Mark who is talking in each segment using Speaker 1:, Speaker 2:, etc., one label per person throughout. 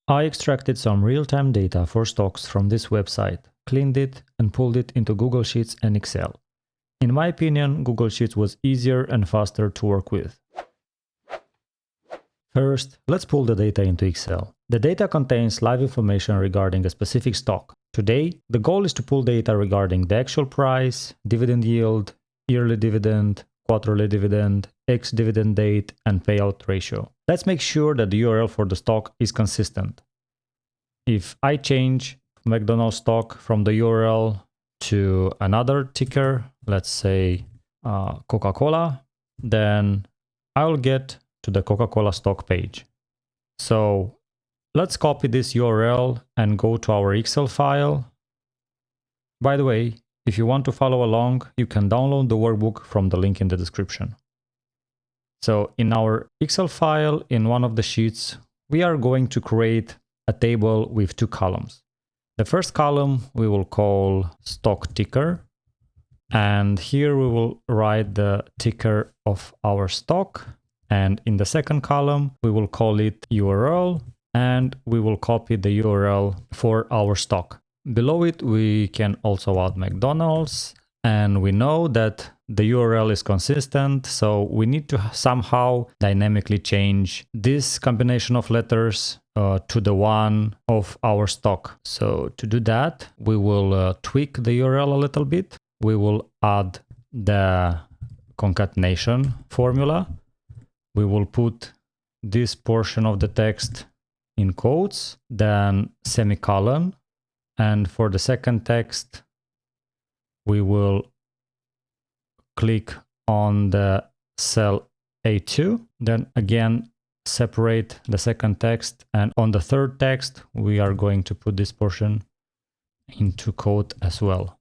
Speaker 1: I extracted some real-time data for stocks from this website, cleaned it, and pulled it into Google Sheets and Excel. In my opinion, Google Sheets was easier and faster to work with. First, let's pull the data into Excel. The data contains live information regarding a specific stock. Today, the goal is to pull data regarding the actual price, dividend yield, yearly dividend, quarterly dividend, ex-dividend date, and payout ratio. Let's make sure that the URL for the stock is consistent. If I change McDonald's stock from the URL to another ticker, let's say Coca-Cola, then I'll get to the Coca-Cola stock page. So let's copy this URL and go to our Excel file. By the way, if you want to follow along, you can download the workbook from the link in the description. So in our Excel file, in one of the sheets, we are going to create a table with two columns. The first column we will call stock ticker, and here we will write the ticker of our stock. And in the second column, we will call it URL, and we will copy the URL for our stock. Below it, we can also add McDonald's, and we know that the URL is consistent, so we need to somehow dynamically change this combination of letters to the one of our stock. So to do that, we will tweak the URL a little bit. We will add the concatenation formula. We will put this portion of the text in quotes, then semicolon. And for the second text, we will click on the cell A2, then again separate the second text, and on the third text we are going to put this portion into quote as well.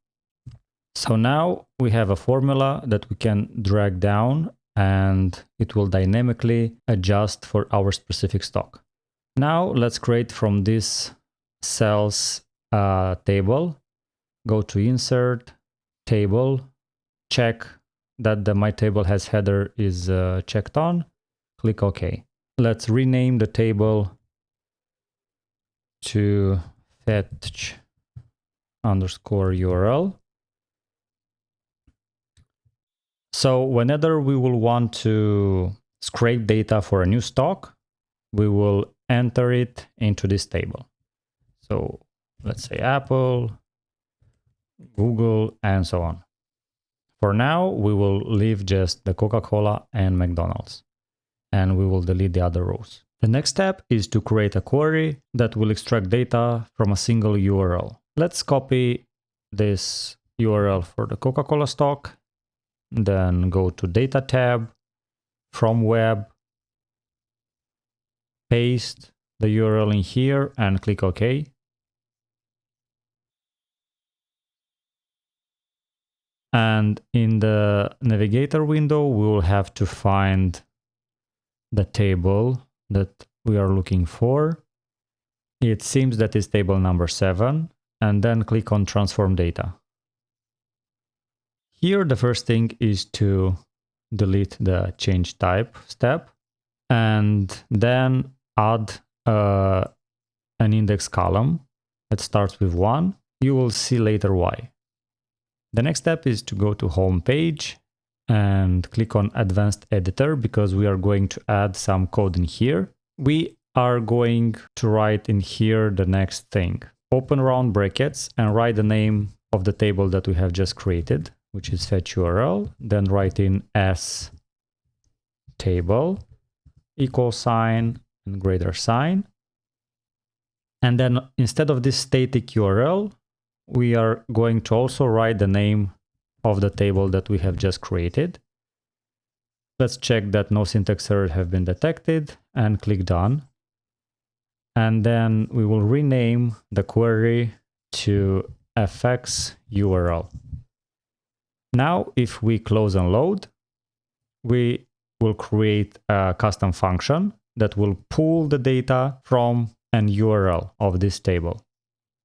Speaker 1: So now we have a formula that we can drag down and it will dynamically adjust for our specific stock. Now let's create from this cells table. Go to insert, table, check that the my table has header is checked on, click OK. Let's rename the table to fetch underscore URL. So whenever we will want to scrape data for a new stock, we will enter it into this table. So let's say Apple, Google, and so on. For now, we will leave just the Coca-Cola and McDonald's, and we will delete the other rows. The next step is to create a query that will extract data from a single URL. Let's copy this URL for the Coca-Cola stock, then go to Data tab, from Web, paste the URL in here and click OK. And in the navigator window, we will have to find the table that we are looking for. It seems that is table number 7, and then click on Transform Data. Here, the first thing is to delete the Change Type step, and then add an index column that starts with 1. You will see later why. The next step is to go to Home page and click on Advanced Editor because we are going to add some code in here. We are going to write in here the next thing. Open round brackets and write the name of the table that we have just created, which is fetch URL. Then write in S table, equal sign and greater sign. And then instead of this static URL, we are going to also write the name of the table that we have just created. Let's check that no syntax errors have been detected and click Done. And then we will rename the query to fx URL. Now, if we close and load, we will create a custom function that will pull the data from an URL of this table.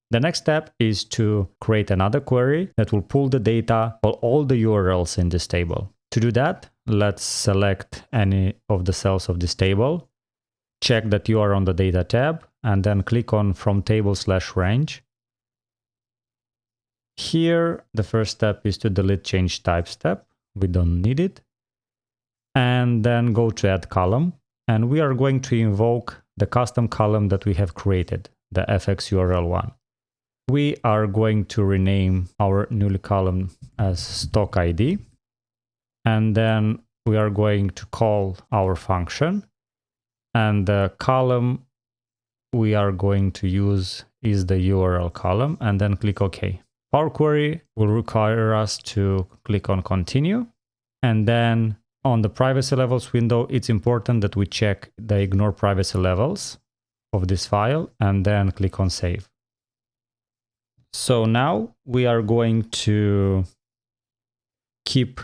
Speaker 1: The next step is to create another query that will pull the data for all the URLs in this table. To do that, let's select any of the cells of this table check that you are on the Data tab, and then click on From Table/Range. Here, the first step is to delete Change Type step. We don't need it. And then go to Add Column, and we are going to invoke the custom column that we have created, the fxURL one. We are going to rename our new column as stock ID, and then we are going to call our function, and the column we are going to use is the URL column, and then click OK. Power Query will require us to click on Continue, and then on the privacy levels window, it's important that we check the ignore privacy levels of this file, and then click on Save. So now we are going to keep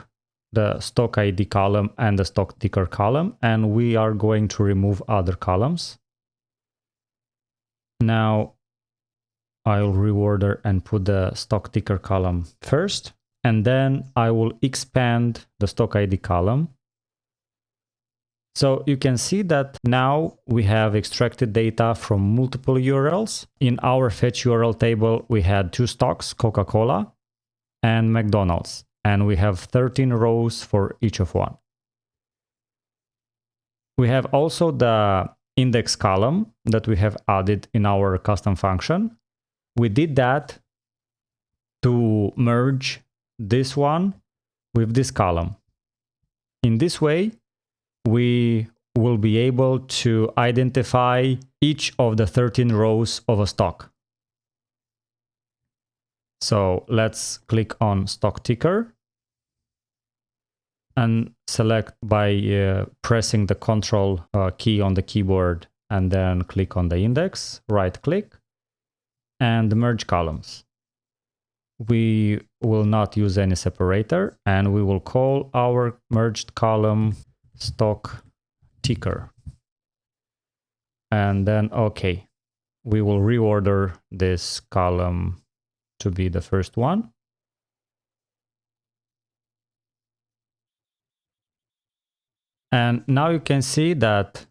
Speaker 1: the stock ID column and the stock ticker column, and we are going to remove other columns. Now I'll reorder and put the stock ticker column first, and then I will expand the stock ID column. So you can see that now we have extracted data from multiple URLs. In our fetch URL table, we had 2 stocks, Coca-Cola and McDonald's, and we have 13 rows for each of one. We have also the index column that we have added in our custom function. We did that to merge this one with this column. In this way, we will be able to identify each of the 13 rows of a stock. So let's click on stock ticker and select by pressing the Control key on the keyboard, and then click on the index, right click, and merge columns. We will not use any separator, and we will call our merged column stock ticker. And then, okay, we will reorder this column to be the first one. And now you can see that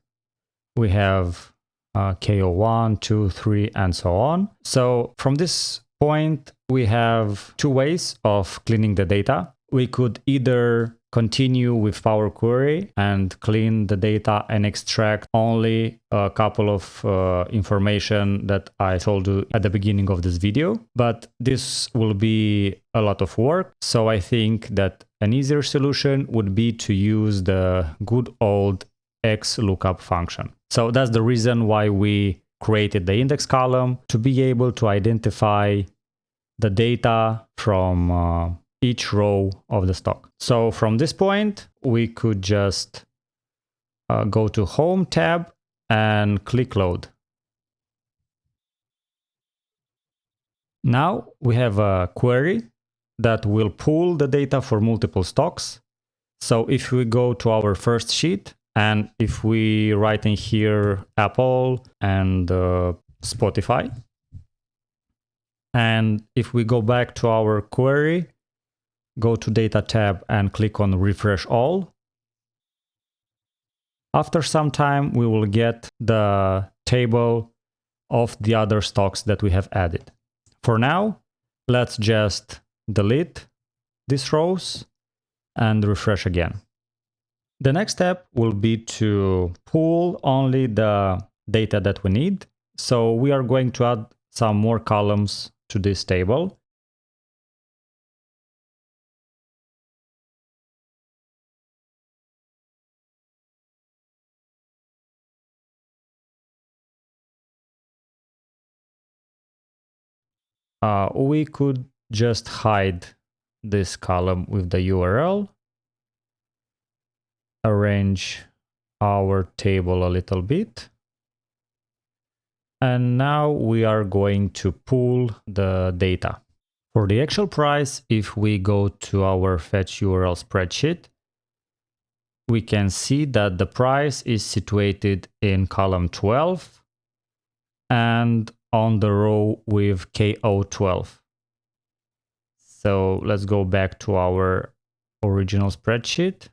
Speaker 1: we have KO1, 2, 3, and so on. So from this point, we have 2 ways of cleaning the data. We could either continue with Power Query and clean the data and extract only a couple of information that I told you at the beginning of this video, but this will be a lot of work. So I think that an easier solution would be to use the good old XLOOKUP function. So that's the reason why we created the index column, to be able to identify the data from each row of the stock. So from this point, we could just go to Home tab and click Load. Now we have a query that will pull the data for multiple stocks. So if we go to our first sheet, and if we write in here Apple and Spotify, and if we go back to our query, go to Data tab and click on Refresh All. After some time, we will get the table of the other stocks that we have added. For now, let's just delete these rows and refresh again. The next step will be to pull only the data that we need. So we are going to add some more columns to this table. We could just hide this column with the URL, arrange our table a little bit, and now we are going to pull the data. For the actual price, if we go to our fetch URL spreadsheet, we can see that the price is situated in column 12 and on the row with KO12. So let's go back to our original spreadsheet.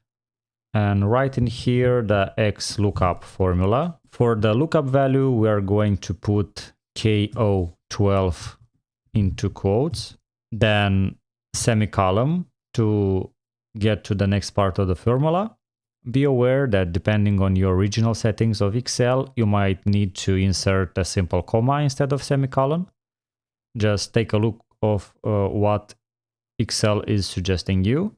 Speaker 1: and write in here the XLOOKUP formula. For the lookup value, we are going to put KO12 into quotes, then semicolon to get to the next part of the formula. Be aware that depending on your original settings of Excel, you might need to insert a simple comma instead of semicolon. Just take a look of what Excel is suggesting you.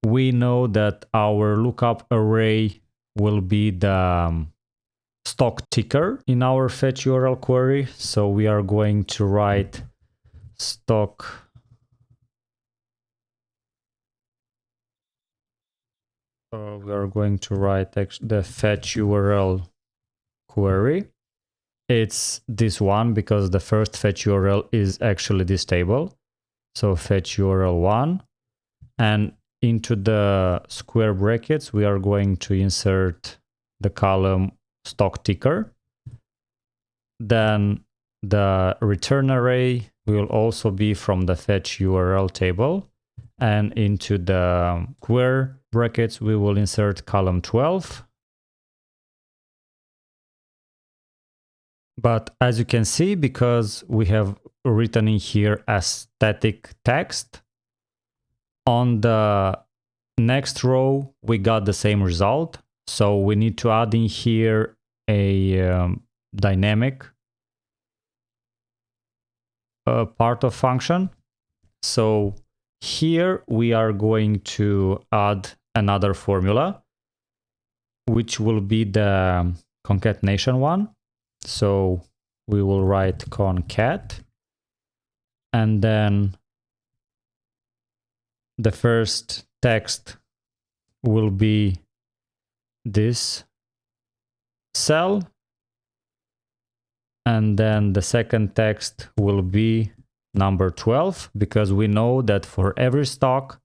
Speaker 1: We know that our lookup array will be the stock ticker in our fetch URL query. So we are going to write stock we are going to write the fetch URL query. It's this one because the first fetch URL is actually this table. So fetch URL 1, and into the square brackets, we are going to insert the column stock ticker. Then the return array will also be from the fetch URL table. And into the square brackets, we will insert column 12. But as you can see, because we have written in here a static text, on the next row, we got the same result. So we need to add in here a dynamic part of function. So here we are going to add another formula, which will be the concatenation one. So we will write concat, and then the first text will be this cell, and then the second text will be number 12, because we know that for every stock,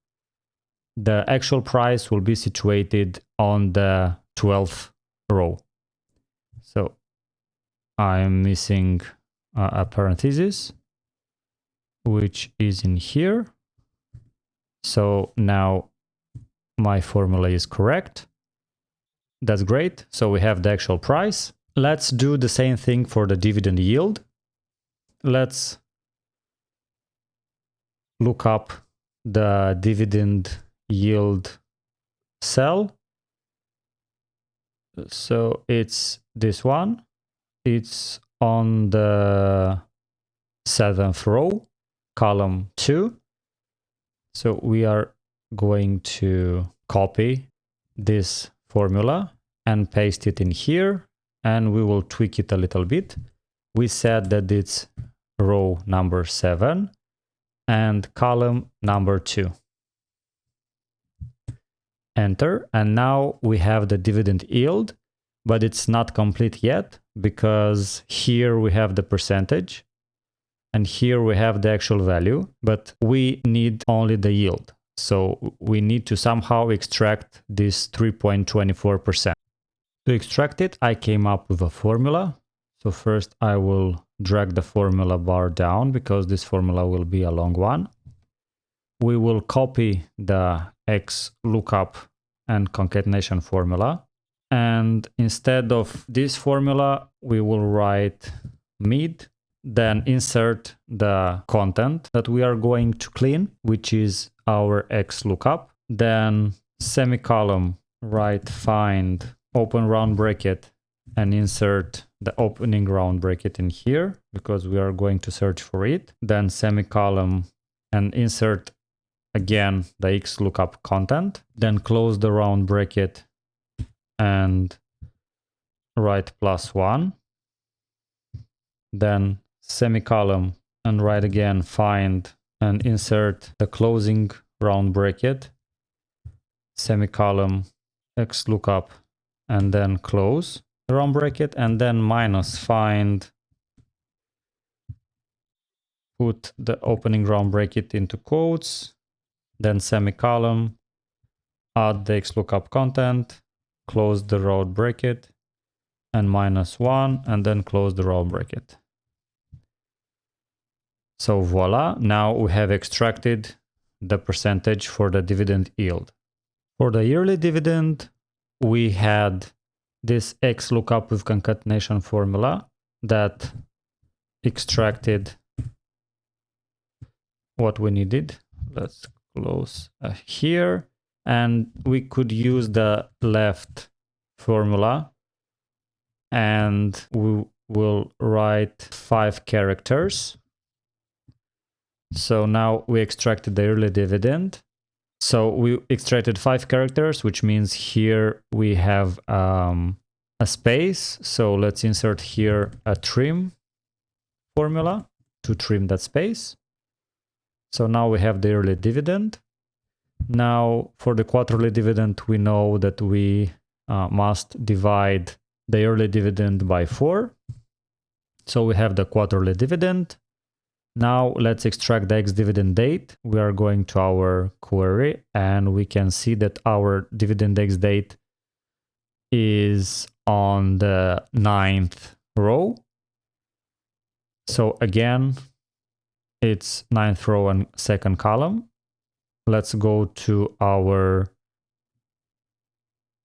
Speaker 1: the actual price will be situated on the 12th row. So I'm missing a parenthesis, which is in here. So now my formula is correct. That's great. So we have the actual price. Let's do the same thing for the dividend yield. Let's look up the dividend yield cell. So it's this one. It's on the 7th row, column 2. So we are going to copy this formula and paste it in here, and we will tweak it a little bit. We said that it's row number 7 and column number 2. Enter, and now we have the dividend yield, but it's not complete yet because here we have the percentage and here we have the actual value, but we need only the yield. So we need to somehow extract this 3.24%. To extract it, I came up with a formula. So first I will drag the formula bar down because this formula will be a long one. We will copy the XLOOKUP and concatenation formula. And instead of this formula, we will write mid, then insert the content that we are going to clean, which is our XLOOKUP. Then semicolon, write find, open round bracket, and insert the opening round bracket in here because we are going to search for it. Then semicolon and insert again the XLOOKUP content. Then close the round bracket and write +1. Then semicolon and write again find and insert the closing round bracket, semicolon, XLOOKUP, and then close the round bracket, and then minus find, put the opening round bracket into quotes, then semicolon, add the XLOOKUP content, close the round bracket, and -1, and then close the round bracket. So voila, now we have extracted the percentage for the dividend yield. For the yearly dividend, we had this XLOOKUP with concatenation formula that extracted what we needed. Let's close here, and we could use the left formula, and we will write 5 characters. So now we extracted the yearly dividend. So we extracted 5 characters, which means here we have a space. So let's insert here a trim formula to trim that space. So now we have the yearly dividend. Now for the quarterly dividend, we know that we must divide the yearly dividend by 4. So we have the quarterly dividend. Now let's extract the ex-dividend date. We are going to our query, and we can see that our dividend ex-date is on the 9th row. So again, it's 9th row and 2nd column. Let's go to our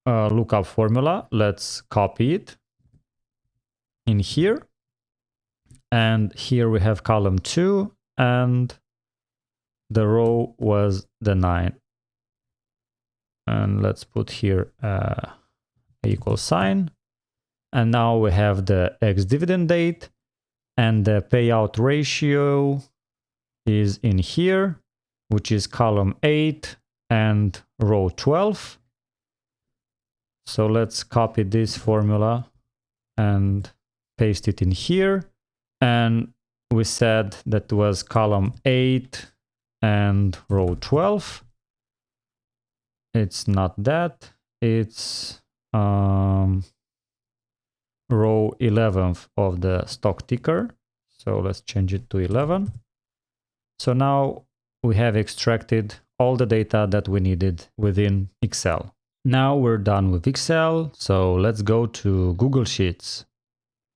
Speaker 1: lookup formula. Let's copy it in here. And here we have column 2, and the row was the 9. And let's put here equal sign. And now we have the ex-dividend date, and the payout ratio is in here, which is column 8 and row 12. So let's copy this formula and paste it in here. And we said that was column 8 and row 12. It's not that, it's row 11th of the stock ticker. So let's change it to 11. So now we have extracted all the data that we needed within Excel. Now we're done with Excel, so let's go to Google Sheets.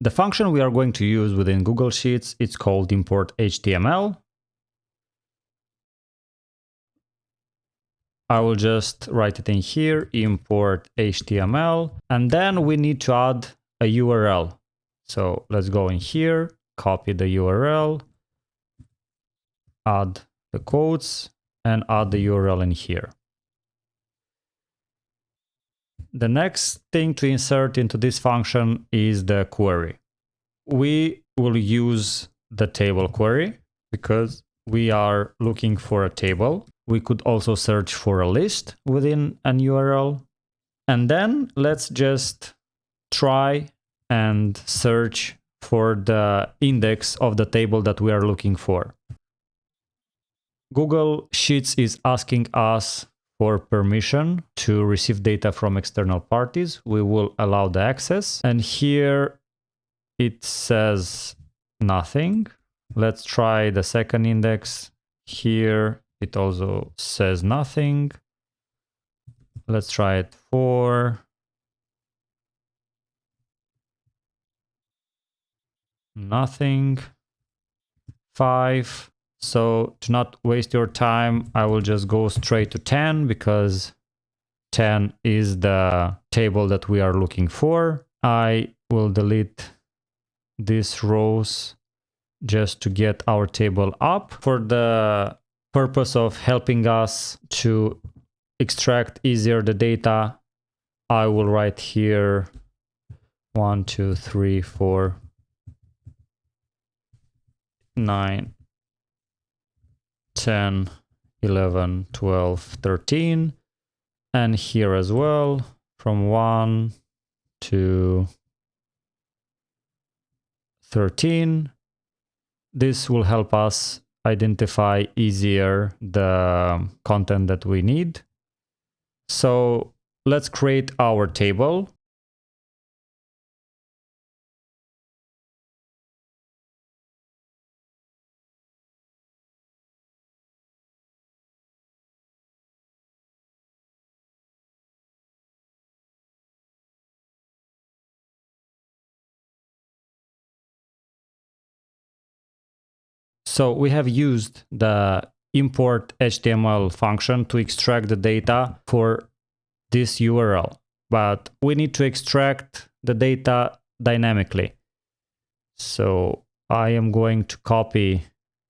Speaker 1: The function we are going to use within Google Sheets, it's called IMPORTHTML. I will just write it in here, IMPORTHTML, and then we need to add a URL. So let's go in here, copy the URL, add the quotes, and add the URL in here. The next thing to insert into this function is the query. We will use the table query because we are looking for a table. We could also search for a list within an URL. And then let's just try and search for the index of the table that we are looking for. Google Sheets is asking us for permission to receive data from external parties. We will allow the access. And here it says nothing. Let's try the second index. Here it also says nothing. Let's try it 4. Nothing. 5. So to not waste your time, I will just go straight to 10 because 10 is the table that we are looking for. I will delete these rows just to get our table up. For the purpose of helping us to extract easier the data, I will write here 1, 2, 3, 4, 9, 10, 11, 12, 13, and here as well from 1 to 13. This will help us identify easier the content that we need. So let's create our table. So we have used the import HTML function to extract the data for this URL. but we need to extract the data dynamically. So I am going to copy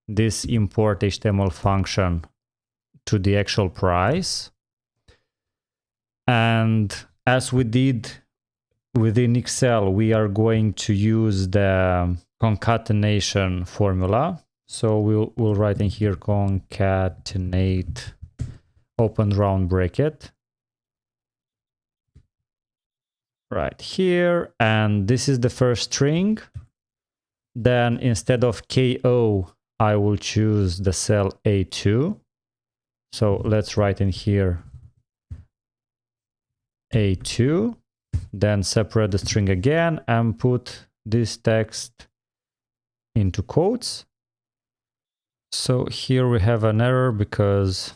Speaker 1: this import HTML function to the actual price. And as we did within Excel, we are going to use the concatenation formula. So we'll write in here concatenate open round bracket right here, and this is the first string. Then instead of KO, I will choose the cell A2. So let's write in here A2, then separate the string again and put this text into quotes. So here we have an error because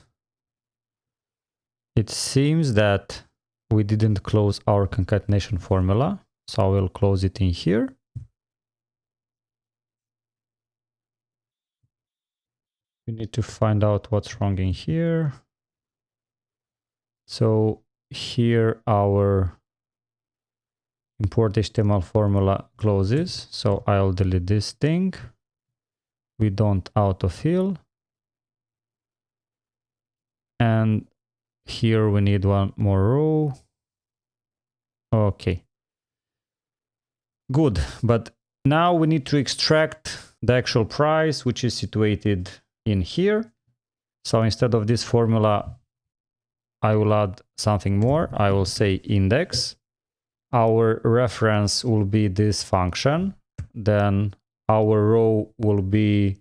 Speaker 1: it seems that we didn't close our concatenation formula. So I will close it in here. We need to find out what's wrong in here. So here our import HTML formula closes. So I'll delete this thing. We don't autofill. And here we need one more row. Okay. Good. But now we need to extract the actual price, which is situated in here. So instead of this formula, I will add something more. I will say index. Our reference will be this function. Then our row will be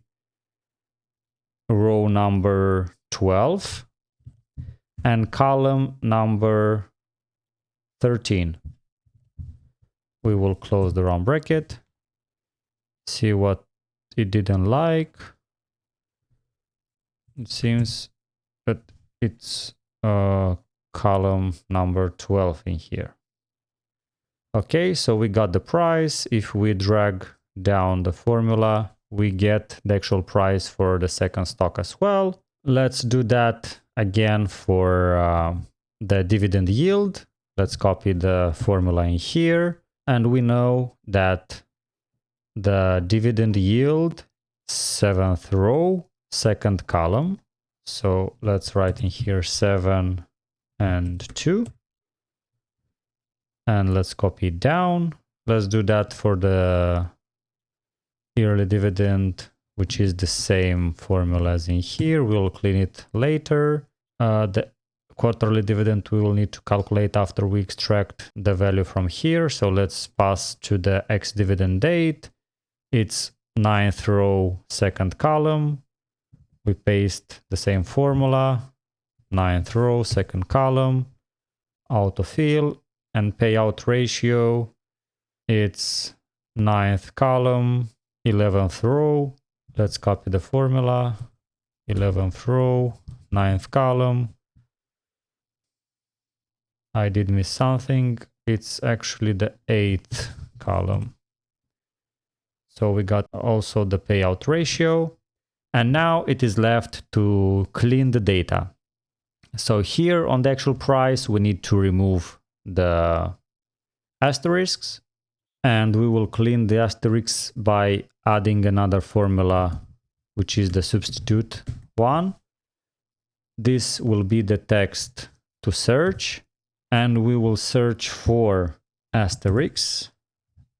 Speaker 1: row number 12 and column number 13. We will close the round bracket, see what it didn't like. It seems that it's column number 12 in here. Okay, so we got the price. If we drag down the formula, we get the actual price for the second stock as well. Let's do that again for the dividend yield. Let's copy the formula in here. And we know that the dividend yield, 7th row, 2nd column. So let's write in here 7 and 2. And let's copy it down. Let's do that for the yearly dividend, which is the same formula as in here. We'll clean it later. The quarterly dividend we will need to calculate after we extract the value from here. So let's pass to the X dividend date. It's 9th row, 2nd column. We paste the same formula, 9th row, 2nd column, autofill, and payout ratio. It's 9th column, 11th row. Let's copy the formula, 11th row, 9th column. I did miss something. It's actually the 8th column. So we got also the payout ratio. And now it is left to clean the data. So here on the actual price, we need to remove the asterisks. And we will clean the asterisks by adding another formula, which is the substitute one. This will be the text to search. And we will search for asterisks.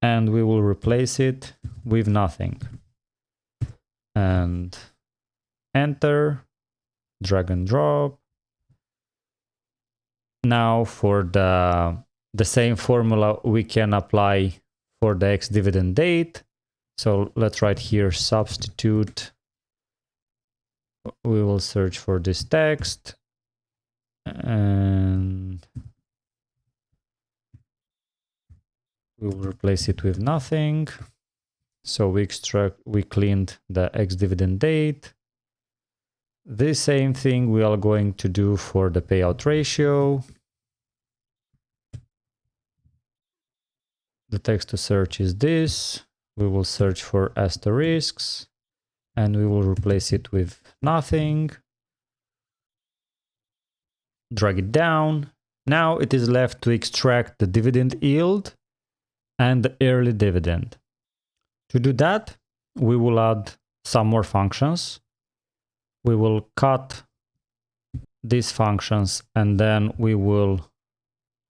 Speaker 1: And we will replace it with nothing. And enter, drag and drop. Now for the same formula we can apply for the X dividend date. So let's write here substitute. We will search for this text and we will replace it with nothing. So we cleaned the X dividend date. The same thing we are going to do for the payout ratio. The text to search is this. We will search for asterisks and we will replace it with nothing. Drag it down. Now it is left to extract the dividend yield and the yearly dividend. To do that, we will add some more functions. We will cut these functions and then we will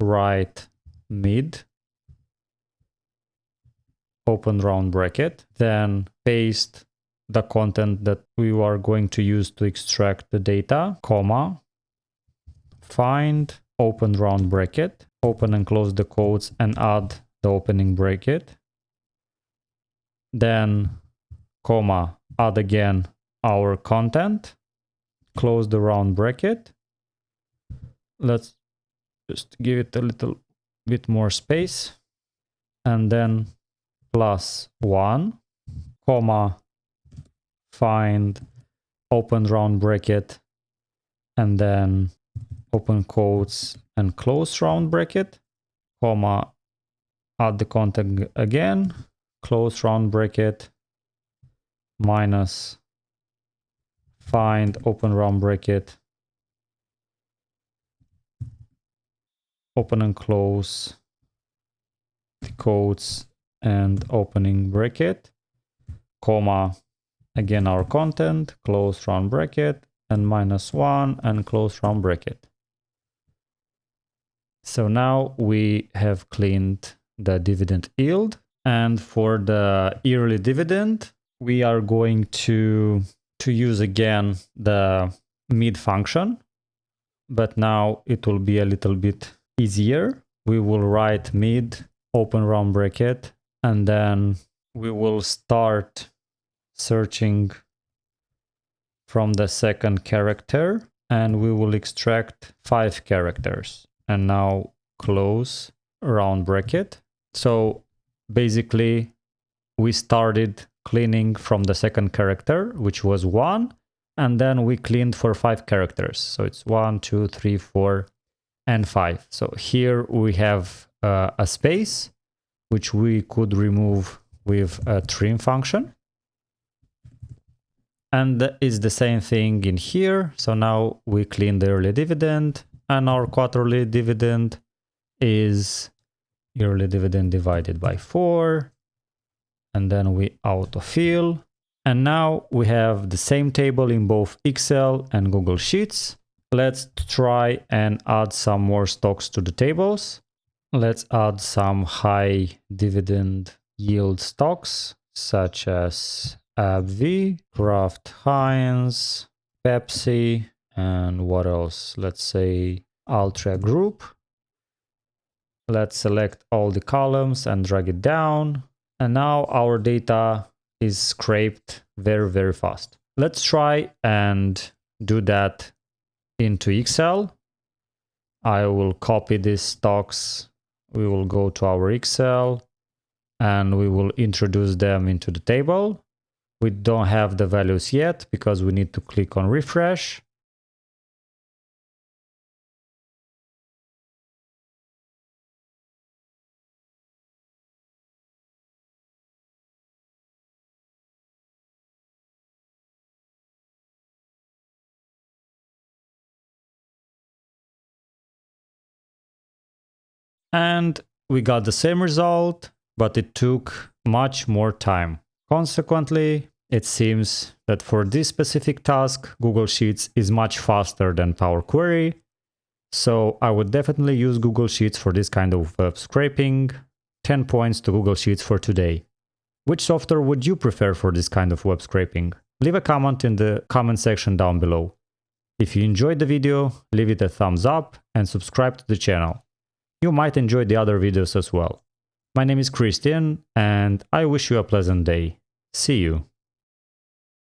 Speaker 1: write mid, open round bracket, then paste the content that we are going to use to extract the data, comma, find, open round bracket, open and close the quotes and add the opening bracket, then comma, add again our content, close the round bracket. Let's just give it a little bit more space, and then +1, comma, find, open round bracket, and then open quotes and close round bracket, comma, add the content again, close round bracket, minus, find, open round bracket, open and close the quotes and opening bracket, comma, again our content, close round bracket, and -1 and close round bracket. So now we have cleaned the dividend yield, and for the yearly dividend, we are going to use again the mid function, but now it will be a little bit easier. We will write mid, open round bracket, and then we will start searching from the second character, and we will extract 5 characters. And now close round bracket. So basically we started cleaning from the second character, which was 1, and then we cleaned for 5 characters. So it's 1, 2, 3, 4, and 5. So here we have a space, which we could remove with a trim function. And it's the same thing in here. So now we clean the yearly dividend, and our quarterly dividend is yearly dividend divided by 4. And then we autofill. And now we have the same table in both Excel and Google Sheets. Let's try and add some more stocks to the tables. Let's add some high dividend yield stocks, such as AbbVie, Kraft Heinz, Pepsi, and what else? Let's say Altria Group. Let's select all the columns and drag it down. And now our data is scraped very, very fast. Let's try and do that into Excel. I will copy these stocks. We will go to our Excel and we will introduce them into the table. We don't have the values yet because we need to click on refresh. And we got the same result, but it took much more time. Consequently, it seems that for this specific task, Google Sheets is much faster than Power Query. So I would definitely use Google Sheets for this kind of web scraping. 10 points to Google Sheets for today. Which software would you prefer for this kind of web scraping? Leave a comment in the comment section down below. If you enjoyed the video, leave it a thumbs up and subscribe to the channel. You might enjoy the other videos as well. My name is Christian, and I wish you a pleasant day. See you.